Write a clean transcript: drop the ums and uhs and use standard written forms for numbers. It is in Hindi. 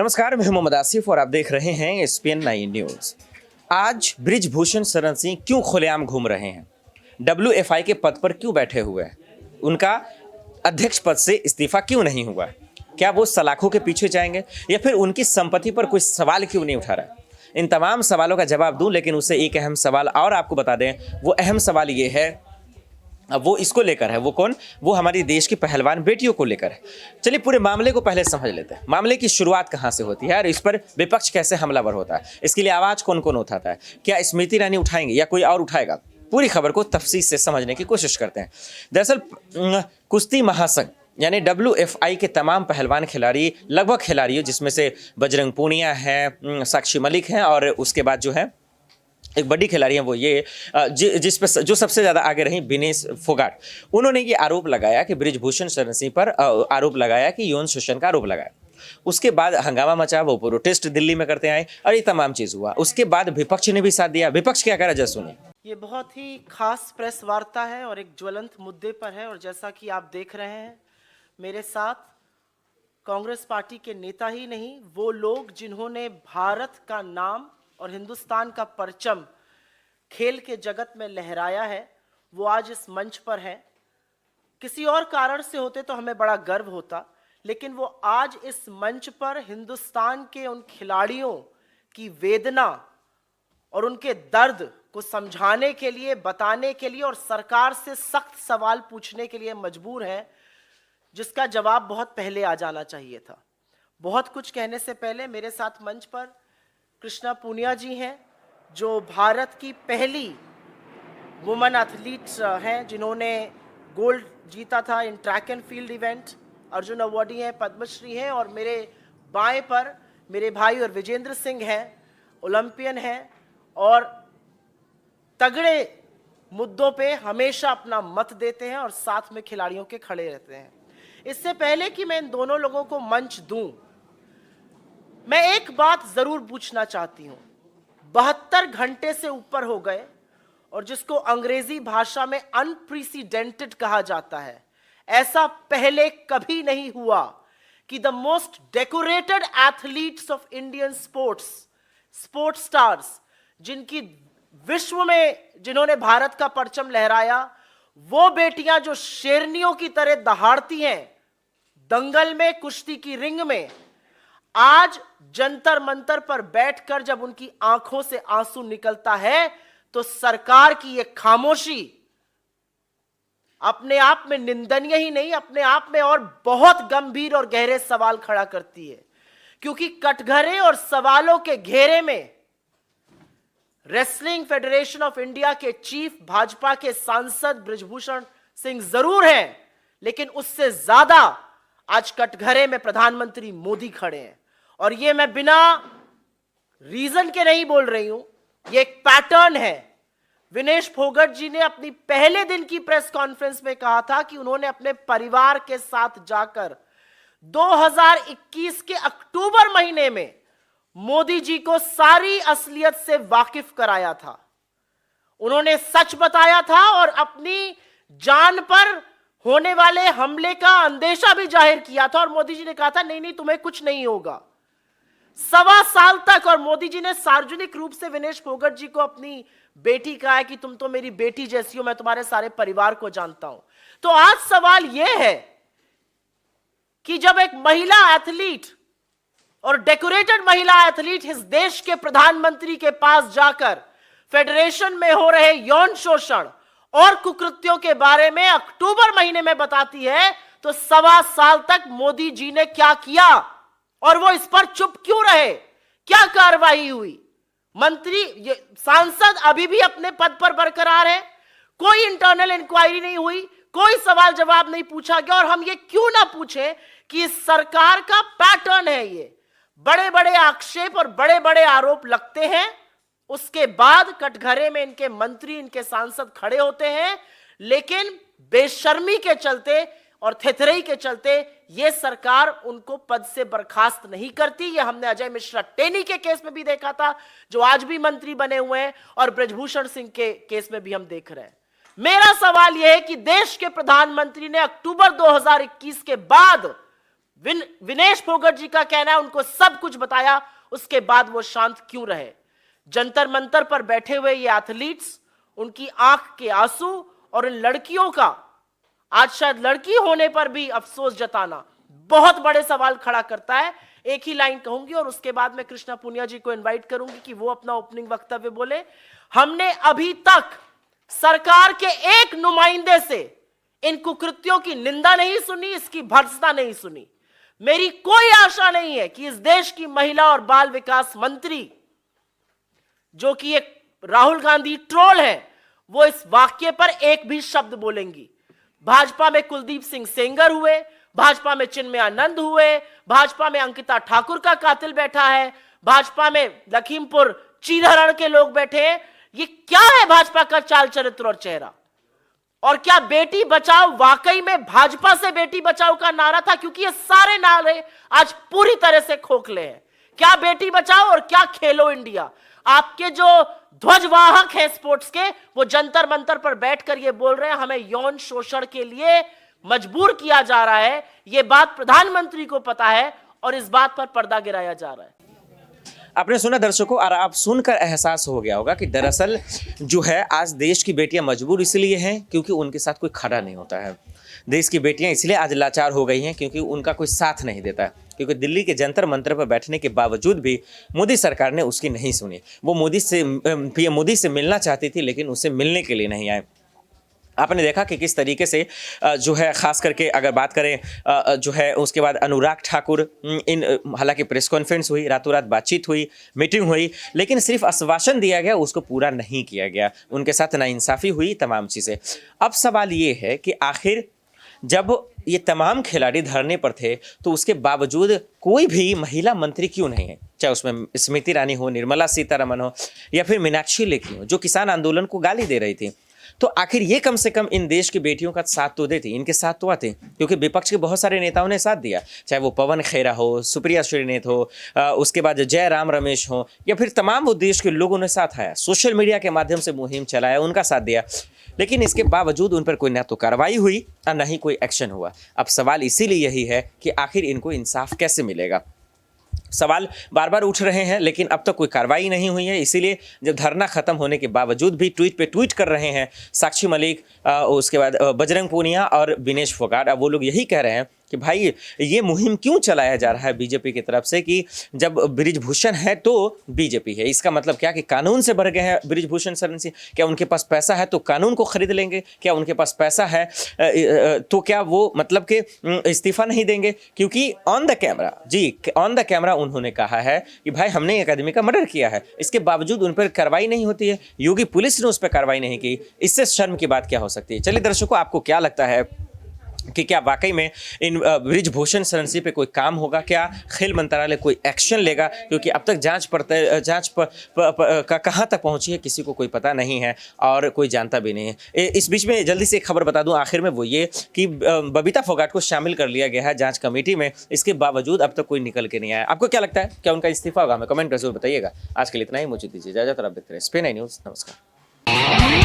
नमस्कार, मैं मोहम्मद आसिफ और आप देख रहे हैं एसपीएन 9 न्यूज। आज बृजभूषण शरण सिंह क्यों खुलेआम घूम रहे हैं? डब्ल्यूएफआई के पद पर क्यों बैठे हुए हैं? उनका अध्यक्ष पद से इस्तीफा क्यों नहीं हुआ? क्या वो सलाखों के पीछे जाएंगे या फिर उनकी संपत्ति पर कोई सवाल क्यों नहीं उठा रहा? इन तमाम सवालों का जवाब दूं, लेकिन उससे एक अहम सवाल और आपको बता दें। वो अहम सवाल ये है, अब वो इसको लेकर है। वो कौन? वो हमारी देश की पहलवान बेटियों को लेकर है। चलिए पूरे मामले को पहले समझ लेते हैं। मामले की शुरुआत कहां से होती है और इस पर विपक्ष कैसे हमलावर होता है, इसके लिए आवाज कौन कौन उठाता है? क्या स्मृति ईरानी उठाएंगे या कोई और उठाएगा? पूरी खबर को तफसील से समझने की कोशिश करते हैं। दरअसल कुश्ती महासंघ यानी डब्ल्यूएफआई के तमाम पहलवान खिलाड़ी, लगभग खिलाड़ियों जिसमें से बजरंग पूनिया है, साक्षी मलिक हैं और उसके बाद जो है एक बड़ी खिलाड़ी है वो ये जिस पर जो सबसे ज़्यादा आगे रही, विनेश फोगाट। उन्होंने ये आरोप लगाया कि बृजभूषण शरण सिंह पर आरोप लगाया कि यौन शोषण का आरोप लगाया। उसके बाद हंगामा मचा, वो प्रोटेस्ट दिल्ली में करते आए और ये तमाम चीज़ हुआ। उसके बाद विपक्ष ने भी साथ दिया। विपक्ष क्या करा, जरा सुनिए। ये बहुत ही खास प्रेस वार्ता है और एक ज्वलंत मुद्दे पर है। और जैसा कि आप देख रहे हैं, मेरे साथ कांग्रेस पार्टी के नेता ही नहीं, वो लोग जिन्होंने भारत का नाम और हिंदुस्तान का परचम खेल के जगत में लहराया है, वो आज इस मंच पर हैं। किसी और कारण से होते तो हमें बड़ा गर्व होता, लेकिन वो आज इस मंच पर हिंदुस्तान के उन खिलाड़ियों की वेदना और उनके दर्द को समझाने के लिए, बताने के लिए और सरकार से सख्त सवाल पूछने के लिए मजबूर हैं, जिसका जवाब बहुत पहले आ जाना चाहिए था। बहुत कुछ कहने से पहले मेरे साथ मंच पर कृष्णा पूनिया जी हैं, जो भारत की पहली वुमेन एथलीट हैं, जिन्होंने गोल्ड जीता था in track and field event, Arjun awardee हैं, पद्मश्री हैं। और मेरे बाएं पर मेरे भाई और विजेंद्र सिंह हैं, ओलंपियन हैं और तगड़े मुद्दों पे हमेशा अपना मत देते हैं और साथ में खिलाड़ियों के खड़े रहते हैं। इससे पहले कि मैं इन दोनों लोगों को मंच दूं, मैं एक बात जरूर पूछना चाहती हूं। 72 घंटे से ऊपर हो गए और जिसको अंग्रेजी भाषा में अनप्रेसिडेंटेड कहा जाता है, ऐसा पहले कभी नहीं हुआ कि the most decorated athletes of Indian sports stars, जिनकी विश्व में जिन्होंने भारत का परचम लहराया, वो बेटियां जो शेरनियों की तरह दहाड़ती हैं दंगल में, कुश्ती की रिंग में, आज जंतर मंतर पर बैठकर जब उनकी आंखों से आंसू निकलता है तो सरकार की यह खामोशी अपने आप में निंदनीय ही नहीं, अपने आप में और बहुत गंभीर और गहरे सवाल खड़ा करती है। क्योंकि कटघरे और सवालों के घेरे में रेसलिंग फेडरेशन ऑफ इंडिया के चीफ, भाजपा के सांसद बृजभूषण सिंह जरूर हैं, लेकिन उससे ज्यादा आज कटघरे में प्रधानमंत्री मोदी खड़े हैं। और ये मैं बिना रीजन के नहीं बोल रही हूं, ये एक पैटर्न है। विनेश फोगाट जी ने अपनी पहले दिन की प्रेस कॉन्फ्रेंस में कहा था कि उन्होंने अपने परिवार के साथ जाकर 2021 के अक्टूबर महीने में मोदी जी को सारी असलियत से वाकिफ कराया था। उन्होंने सच बताया था और अपनी जान पर होने वाले हमले का अंदेशा भी जाहिर किया था। और मोदी जी ने कहा था नहीं नहीं, तुम्हें कुछ नहीं होगा। 1.25 साल तक, और मोदी जी ने सार्वजनिक रूप से विनेश फोगाट जी को अपनी बेटी कहा है कि तुम तो मेरी बेटी जैसी हो, मैं तुम्हारे सारे परिवार को जानता हूं। तो आज सवाल यह है कि जब एक महिला एथलीट और डेकोरेटेड महिला एथलीट इस देश के प्रधानमंत्री के पास जाकर फेडरेशन में हो रहे यौन शोषण और कुकृत्यों के बारे में अक्टूबर महीने में बताती है, तो 1.25 साल तक मोदी जी ने क्या किया और वो इस पर चुप क्यों रहे? क्या कार्रवाई हुई? मंत्री, सांसद अभी भी अपने पद पर बरकरार है, कोई इंटरनल इंक्वायरी नहीं हुई, कोई सवाल जवाब नहीं पूछा गया। और हम ये क्यों ना पूछें कि इस सरकार का पैटर्न है, ये बड़े बड़े आक्षेप और बड़े बड़े आरोप लगते हैं, उसके बाद कटघरे में इनके मंत्री, इनके सांसद खड़े होते हैं, लेकिन बेशर्मी के चलते और थेथरई के चलते यह सरकार उनको पद से बर्खास्त नहीं करती। यह हमने अजय मिश्रा टेनी के केस में भी देखा था, जो आज भी मंत्री बने हुए हैं, और बृजभूषण सिंह के केस में भी हम देख रहे हैं। मेरा सवाल यह है कि देश के प्रधानमंत्री ने अक्टूबर 2021 के बाद विनेश फोगाट जी का कहना है उनको सब कुछ बताया, उसके बाद वो शांत क्यों रहे। जंतर मंतर पर बैठे हुए ये एथलीट्स, उनकी आंख के आंसू और इन लड़कियों का आज शायद लड़की होने पर भी अफसोस जताना बहुत बड़े सवाल खड़ा करता है। एक ही लाइन कहूंगी और उसके बाद मैं कृष्णा पुनिया जी को इनवाइट करूंगी कि वो अपना ओपनिंग वक्तव्य बोले। हमने अभी तक सरकार के एक नुमाइंदे से इन कुकृत्यों की निंदा नहीं सुनी, इसकी भर्त्सना नहीं सुनी। मेरी कोई आशा नहीं है कि इस देश की महिला और बाल विकास मंत्री, जो कि एक राहुल गांधी ट्रोल है, वो इस वाक्य पर एक भी शब्द बोलेंगी। भाजपा में कुलदीप सिंह सेंगर हुए, भाजपा में चिन्मय आनंद हुए, भाजपा में अंकिता ठाकुर का कातिल बैठा है, भाजपा में लखीमपुर चीरहरण के लोग बैठे हैं। ये क्या है भाजपा का चाल चरित्र और चेहरा? और क्या बेटी बचाओ वाकई में भाजपा से बेटी बचाओ का नारा था? क्योंकि ये सारे नारे आज पूरी तरह से खोखले हैं। क्या बेटी बचाओ और क्या खेलो इंडिया? आपके जो ध्वजवाहक हैं स्पोर्ट्स के, वो जंतर मंतर पर बैठकर ये बोल रहे हैं हमें यौन शोषण के लिए मजबूर किया जा रहा है। ये बात प्रधानमंत्री को पता है और इस बात पर पर्दा गिराया जा रहा है। आपने सुना दर्शकों, और आप सुनकर एहसास हो गया होगा कि दरअसल जो है आज देश की बेटियां मजबूर इसलिए हैं क्योंकि उनके साथ कोई खड़ा नहीं होता है। देश की बेटियां इसलिए आज लाचार हो गई हैं क्योंकि उनका कोई साथ नहीं देता है। क्योंकि दिल्ली के जंतर मंतर पर बैठने के बावजूद भी मोदी सरकार ने उसकी नहीं सुनी। वो पीएम मोदी से मिलना चाहती थी लेकिन उससे मिलने के लिए नहीं आए। आपने देखा कि किस तरीके से जो है खास करके अगर बात करें जो है उसके बाद अनुराग ठाकुर हालांकि प्रेस कॉन्फ्रेंस हुई, रातों रात बातचीत हुई, मीटिंग हुई, लेकिन सिर्फ आश्वासन दिया गया, उसको पूरा नहीं किया गया। उनके साथ नाइंसाफ़ी हुई, तमाम चीज़ें। अब सवाल ये है कि आखिर जब ये तमाम खिलाड़ी धरने पर थे तो उसके बावजूद कोई भी महिला मंत्री क्यों नहीं है? चाहे उसमें स्मृति ईरानी हो, निर्मला सीतारमण हो या फिर मीनाक्षी लेखी हो, जो किसान आंदोलन को गाली दे रही थी। तो आखिर ये कम से कम इन देश की बेटियों का साथ तो देती, इनके साथ तो आते, क्योंकि विपक्ष के बहुत सारे नेताओं ने साथ दिया, चाहे वो पवन खेरा हो, सुप्रिया श्रीनेत हो, उसके बाद जयराम रमेश हो, या फिर तमाम वो देश के लोगों ने साथ आया, सोशल मीडिया के माध्यम से मुहिम चलाया, उनका साथ दिया। लेकिन इसके बावजूद उन पर कोई ना तो कार्रवाई हुई और ना ही कोई एक्शन हुआ। अब सवाल इसीलिए यही है कि आखिर इनको इंसाफ कैसे मिलेगा। सवाल बार बार उठ रहे हैं लेकिन अब तक कोई कार्रवाई नहीं हुई है। इसीलिए जब धरना खत्म होने के बावजूद भी ट्वीट पे ट्वीट कर रहे हैं साक्षी मलिक, उसके बाद बजरंग पूनिया और विनेश फोगाट। अब वो लोग यही कह रहे हैं कि भाई ये मुहिम क्यों चलाया जा रहा है बीजेपी की तरफ से कि जब बृजभूषण है तो बीजेपी है। इसका मतलब क्या कि कानून से भर गए हैं बृजभूषण शरण सिंह? क्या उनके पास पैसा है तो कानून को खरीद लेंगे? क्या उनके पास पैसा है तो क्या वो मतलब कि इस्तीफा नहीं देंगे? क्योंकि ऑन द कैमरा उन्होंने कहा है कि भाई हमने एक आदमी का मर्डर किया है, इसके बावजूद उन पर कार्रवाई नहीं होती है। योगी पुलिस ने उस पर कार्रवाई नहीं की। इससे शर्म की बात क्या हो सकती है? चलिए दर्शकों, आपको क्या लगता है कि क्या वाकई में इन बृजभूषण शरण सिंह पे कोई काम होगा? क्या खेल मंत्रालय कोई एक्शन लेगा? क्योंकि अब तक जांच का कहां तक पहुंची है किसी को कोई पता नहीं है और कोई जानता भी नहीं है। इस बीच में जल्दी से एक खबर बता दूं आखिर में, वो ये कि बबीता फोगाट को शामिल कर लिया गया है जांच कमेटी में। इसके बावजूद अब तक कोई निकल के नहीं आया। आपको क्या लगता है, क्या उनका इस्तीफा होगा? हमें कमेंट में जरूर बताइएगा। आज के लिए इतना ही, मुझे दीजिए इजाजत और आप देखते रहे SPN9 न्यूज़। नमस्कार।